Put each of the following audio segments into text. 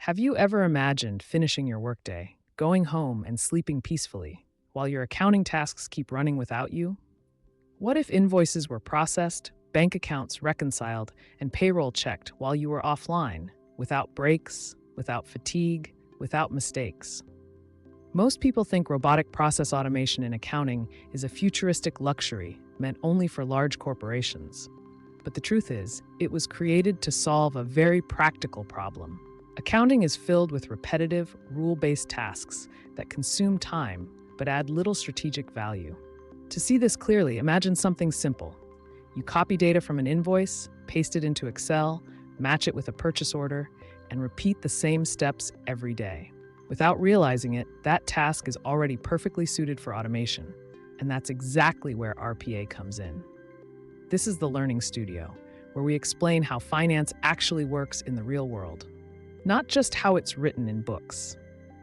Have you ever imagined finishing your workday, going home and sleeping peacefully, while your accounting tasks keep running without you? What if invoices were processed, bank accounts reconciled, and payroll checked while you were offline, without breaks, without fatigue, without mistakes? Most people think robotic process automation in accounting is a futuristic luxury meant only for large corporations. But the truth is, it was created to solve a very practical problem. Accounting is filled with repetitive, rule-based tasks that consume time but add little strategic value. To see this clearly, imagine something simple. You copy data from an invoice, paste it into Excel, match it with a purchase order, and repeat the same steps every day. Without realizing it, that task is already perfectly suited for automation, and that's exactly where RPA comes in. This is the Learning Studio, where we explain how finance actually works in the real world, not just how it's written in books.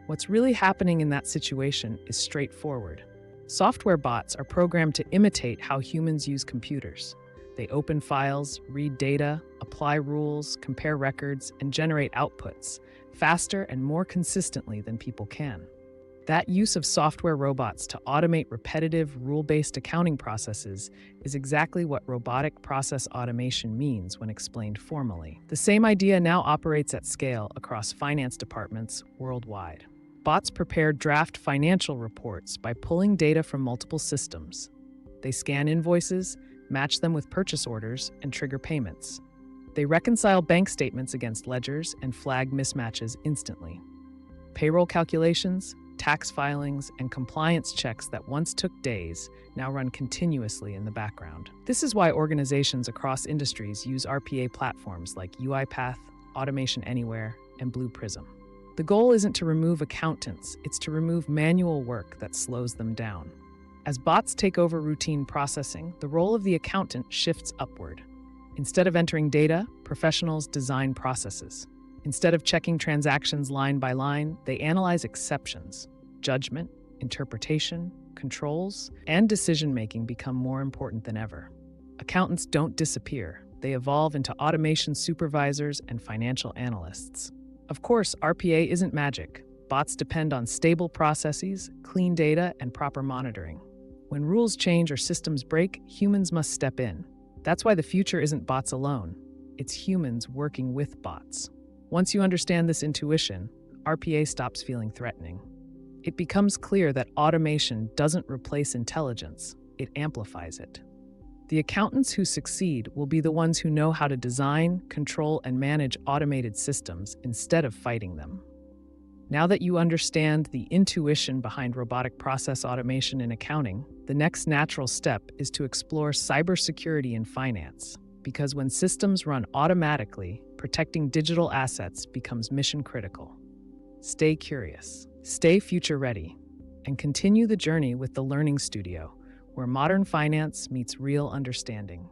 What's really happening in that situation is straightforward. Software bots are programmed to imitate how humans use computers. They open files, read data, apply rules, compare records, and generate outputs faster and more consistently than people can. That use of software robots to automate repetitive, rule-based accounting processes is exactly what robotic process automation means when explained formally. The same idea now operates at scale across finance departments worldwide. Bots prepare draft financial reports by pulling data from multiple systems. They scan invoices, match them with purchase orders, and trigger payments. They reconcile bank statements against ledgers and flag mismatches instantly. Payroll calculations, tax filings, and compliance checks that once took days now run continuously in the background. This is why organizations across industries use RPA platforms like UiPath, Automation Anywhere, and Blue Prism. The goal isn't to remove accountants, it's to remove manual work that slows them down. As bots take over routine processing, the role of the accountant shifts upward. Instead of entering data, professionals design processes. Instead of checking transactions line by line, they analyze exceptions. Judgment, interpretation, controls, and decision-making become more important than ever. Accountants don't disappear. They evolve into automation supervisors and financial analysts. Of course, RPA isn't magic. Bots depend on stable processes, clean data, and proper monitoring. When rules change or systems break, humans must step in. That's why the future isn't bots alone. It's humans working with bots. Once you understand this intuition, RPA stops feeling threatening. It becomes clear that automation doesn't replace intelligence, it amplifies it. The accountants who succeed will be the ones who know how to design, control, and manage automated systems instead of fighting them. Now that you understand the intuition behind robotic process automation in accounting, the next natural step is to explore cybersecurity in finance. Because when systems run automatically, protecting digital assets becomes mission critical. Stay curious, stay future ready, and continue the journey with the Learning Studio, where modern finance meets real understanding.